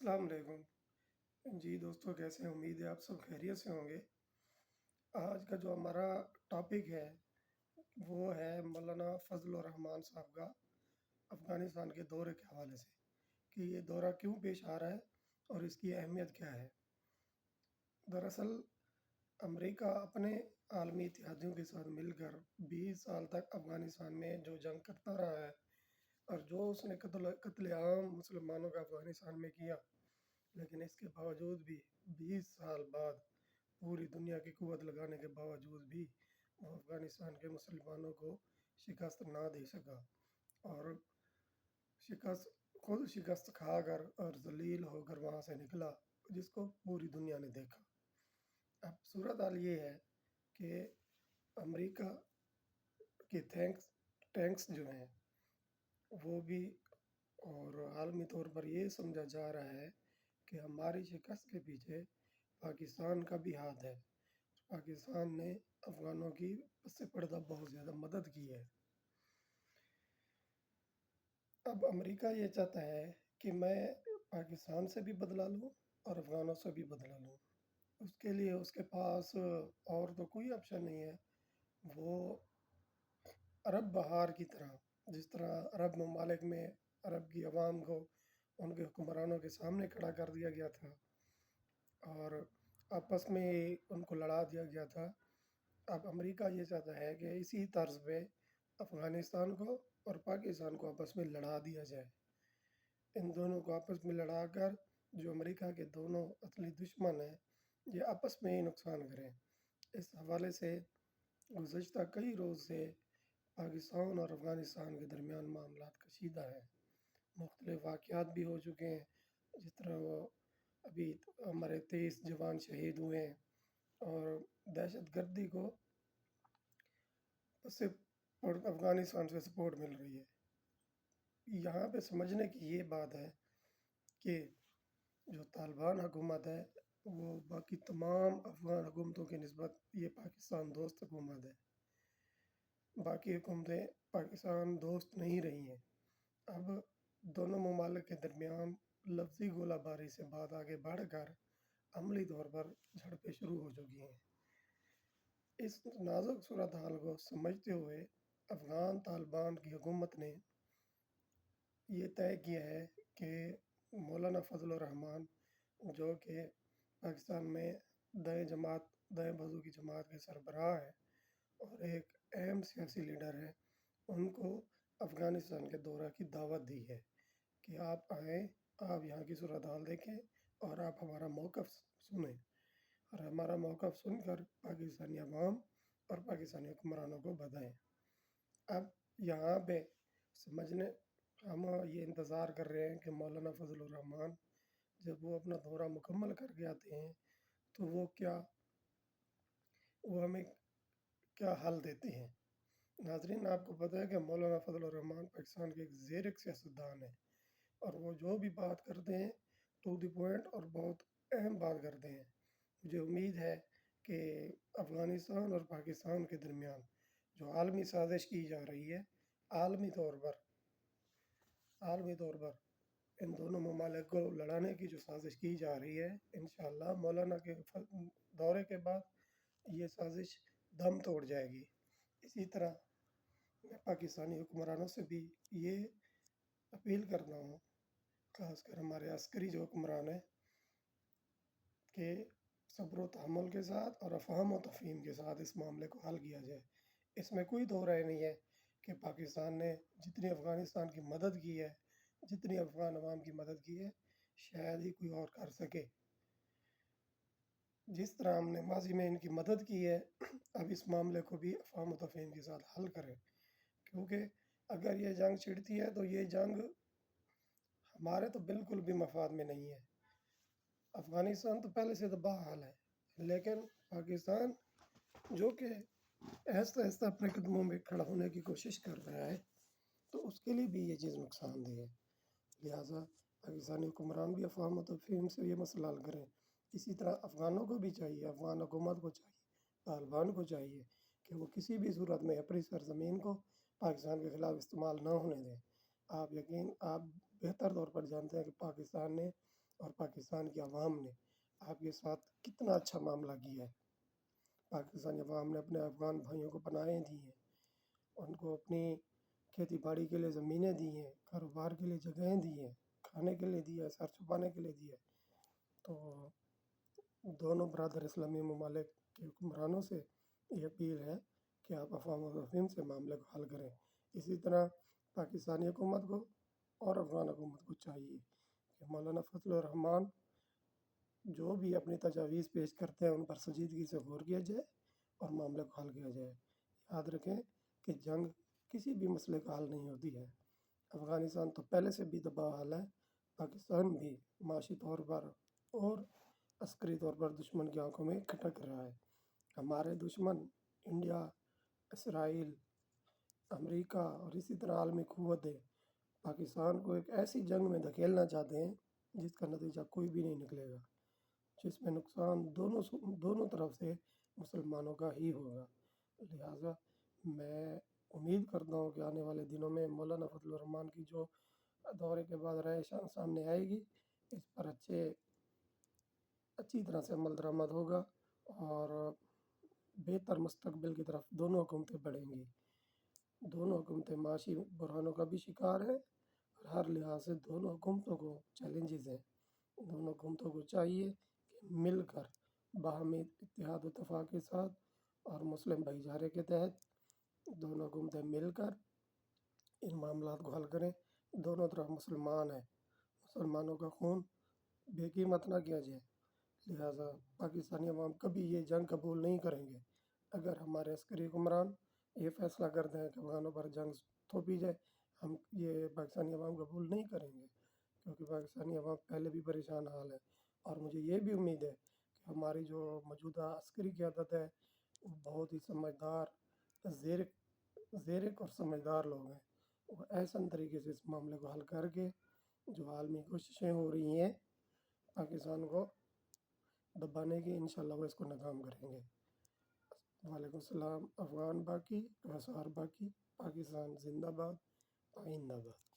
السلام علیکم جی دوستوں، کیسے ہیں؟ امید ہے آپ سب خیریت سے ہوں گے۔ آج کا جو ہمارا ٹاپک ہے وہ ہے مولانا فضل الرحمان صاحب کا افغانستان کے دورے کے حوالے سے، کہ یہ دورہ کیوں پیش آ رہا ہے اور اس کی اہمیت کیا ہے۔ دراصل امریکہ اپنے عالمی اتحادیوں کے ساتھ مل کر 20 سال تک افغانستان میں جو جنگ کرتا رہا ہے، اور جو اس نے قتل عام مسلمانوں کا افغانستان میں کیا، لیکن اس کے باوجود بھی 20 سال بعد پوری دنیا کی قوت لگانے کے باوجود بھی وہ افغانستان کے مسلمانوں کو شکست نہ دے سکا، اور شکست خود شکست کھا کر اور ذلیل ہو کر وہاں سے نکلا، جس کو پوری دنیا نے دیکھا۔ اب صورت حال یہ ہے کہ امریکہ کے ٹینکس جو ہیں وہ بھی، اور عالمی طور پر یہ سمجھا جا رہا ہے کہ ہماری شکست کے پیچھے پاکستان کا بھی ہاتھ ہے۔ پاکستان نے افغانوں کی پس پردہ بہت زیادہ مدد کی ہے۔ اب امریکہ یہ چاہتا ہے کہ میں پاکستان سے بھی بدلہ لوں اور افغانوں سے بھی بدلہ لوں۔ اس کے لیے اس کے پاس اور تو کوئی آپشن نہیں ہے۔ وہ عرب بہار کی طرح، جس طرح عرب ممالک میں عرب کی عوام کو ان کے حکمرانوں کے سامنے کھڑا کر دیا گیا تھا اور آپس میں ان کو لڑا دیا گیا تھا، اب امریکہ یہ چاہتا ہے کہ اسی طرز پہ افغانستان کو اور پاکستان کو آپس میں لڑا دیا جائے۔ ان دونوں کو آپس میں لڑا کر جو امریکہ کے دونوں اصلی دشمن ہیں، یہ آپس میں ہی نقصان کریں۔ اس حوالے سے گزشتہ کئی روز سے پاکستان اور افغانستان کے درمیان معاملات کشیدہ ہیں۔ مختلف واقعات بھی ہو چکے ہیں، جس طرح وہ ابھی ہمارے 23 جوان شہید ہوئے ہیں، اور دہشت گردی کو افغانستان سے سپورٹ مل رہی ہے۔ یہاں پہ سمجھنے کی یہ بات ہے کہ جو طالبان حکومت ہے وہ باقی تمام افغان حکومتوں کی نسبت یہ پاکستان دوست حکومت ہے۔ باقی حکومتیں پاکستان دوست نہیں رہی ہیں۔ اب دونوں ممالک کے درمیان لفظی گولہ باری سے بات آگے بڑھ کر عملی طور پر جھڑپیں شروع ہو چکی ہیں۔ اس نازک صورتحال کو سمجھتے ہوئے افغان طالبان کی حکومت نے یہ طے کیا ہے کہ مولانا فضل الرحمان، جو کہ پاکستان میں دائیں بازو کی جماعت کے سربراہ ہیں اور ایک اہم سیاسی لیڈر ہیں، ان کو افغانستان کے دورہ کی دعوت دی ہے کہ آپ آئیں، آپ یہاں کی صورتحال دیکھیں اور آپ ہمارا موقف سنیں، اور ہمارا موقف سن کر پاکستانی عوام اور پاکستانی حکمرانوں کو بتائیں۔ اب یہاں پہ سمجھنے ہم یہ انتظار کر رہے ہیں کہ مولانا فضل الرحمان جب وہ اپنا دورہ مکمل کر کے آتے ہیں تو وہ ہمیں کیا حل دیتے ہیں۔ ناظرین، آپ کو پتہ ہے کہ مولانا فضل الرحمان پاکستان کے ایک زیر سیاستدان ہیں، اور وہ جو بھی بات کرتے ہیں ٹو دی پوائنٹ اور بہت اہم بات کرتے ہیں۔ مجھے امید ہے کہ افغانستان اور پاکستان کے درمیان جو عالمی سازش کی جا رہی ہے، عالمی طور پر ان دونوں ممالک کو لڑانے کی جو سازش کی جا رہی ہے، انشاءاللہ مولانا کے دورے کے بعد یہ سازش دم توڑ جائے گی۔ اسی طرح میں پاکستانی حکمرانوں سے بھی یہ اپیل کرتا ہوں، خاص کر ہمارے عسکری جو حکمران ہیں، کہ صبر و تحمل کے ساتھ اور افہام و تفہیم کے ساتھ اس معاملے کو حل کیا جائے۔ اس میں کوئی دو رائے نہیں ہے کہ پاکستان نے جتنی افغانستان کی مدد کی ہے، جتنی افغان عوام کی مدد کی ہے، شاید ہی کوئی اور کر سکے۔ جس طرح ہم نے ماضی میں ان کی مدد کی ہے، اب اس معاملے کو بھی افہام و تفہیم کے ساتھ حل کریں، کیونکہ اگر یہ جنگ چھڑتی ہے تو یہ جنگ ہمارے تو بالکل بھی مفاد میں نہیں ہے۔ افغانستان تو پہلے سے تباہ حال ہے، لیکن پاکستان جو کہ آہستہ آہستہ اپنے قدموں میں کھڑا ہونے کی کوشش کر رہا ہے، تو اس کے لیے بھی یہ چیز نقصان دہ ہے۔ لہٰذا پاکستانی حکمران بھی افہام و تفہیم سے یہ مسئلہ حل کریں۔ اسی طرح افغانوں کو بھی چاہیے، افغان حکومت کو چاہیے، طالبان کو چاہیے کہ وہ کسی بھی صورت میں اپنی سرزمین کو پاکستان کے خلاف استعمال نہ ہونے دیں۔ آپ بہتر طور پر جانتے ہیں کہ پاکستان نے اور پاکستان کی عوام نے آپ کے ساتھ کتنا اچھا معاملہ کیا ہے۔ پاکستانی عوام نے اپنے افغان بھائیوں کو پناہیں دی ہیں، ان کو اپنی کھیتی باڑی کے لیے زمینیں دی ہیں، کاروبار کے لیے جگہیں دی ہیں، کھانے کے لیے دیا ہے، سر چھپانے کے لیے دیا ہے۔ تو دونوں برادر اسلامی ممالک کے حکمرانوں سے یہ اپیل ہے کہ آپ افواہ و تفہیم سے معاملے کو حل کریں۔ اسی طرح پاکستانی حکومت کو اور افغان حکومت کو چاہیے کہ مولانا فضل الرحمان جو بھی اپنی تجاویز پیش کرتے ہیں ان پر سنجیدگی سے غور کیا جائے اور معاملے کو حل کیا جائے۔ یاد رکھیں کہ جنگ کسی بھی مسئلے کا حل نہیں ہوتی ہے۔ افغانستان تو پہلے سے بھی دباؤ حال ہے، پاکستان بھی معاشی طور پر اور عسکری طور پر دشمن کی آنکھوں میں کھٹک رہا ہے۔ ہمارے دشمن انڈیا، اسرائیل، امریکہ اور اسی طرح عالمی قوتیں پاکستان کو ایک ایسی جنگ میں دھکیلنا چاہتے ہیں جس کا نتیجہ کوئی بھی نہیں نکلے گا، جس میں نقصان دونوں طرف سے مسلمانوں کا ہی ہوگا۔ لہٰذا میں امید کرتا ہوں کہ آنے والے دنوں میں مولانا فضل الرحمان کی جو دورے کے بعد رائے سامنے آئے گی، اس پر اچھی طرح سے عمل درآمد ہوگا اور بہتر مستقبل کی طرف دونوں حکومتیں بڑھیں گی۔ دونوں حکومتیں معاشی بحرانوں کا بھی شکار ہیں اور ہر لحاظ سے دونوں حکومتوں کو چیلنجز ہیں۔ دونوں حکومتوں کو چاہیے کہ مل کر باہمی اتحاد و اتفاق کے ساتھ اور مسلم بھائی چارے کے تحت دونوں حکومتیں مل کر ان معاملات کو حل کریں۔ دونوں طرف مسلمان ہیں، مسلمانوں کا خون بے قیمت نہ کیا جائے۔ لہٰذا پاکستانی عوام کبھی یہ جنگ قبول نہیں کریں گے۔ اگر ہمارے عسکری حکمران یہ فیصلہ کرتے ہیں کہ افغانوں پر جنگ تھوپی جائے، ہم یہ پاکستانی عوام قبول نہیں کریں گے، کیونکہ پاکستانی عوام پہلے بھی پریشان حال ہے۔ اور مجھے یہ بھی امید ہے کہ ہماری جو موجودہ عسکری قیادت ہے وہ بہت ہی سمجھدار، زیرک اور سمجھدار لوگ ہیں۔ وہ احسن طریقے سے اس معاملے کو حل کر کے جو عالمی کوششیں ہو رہی ہیں پاکستان کو دبانے کی، انشاءاللہ وہ اس کو ناکام کریں گے۔ وعلیکم السلام۔ افغان باقی، کسار باقی، پاکستان زندہ باد، آئندہ باد۔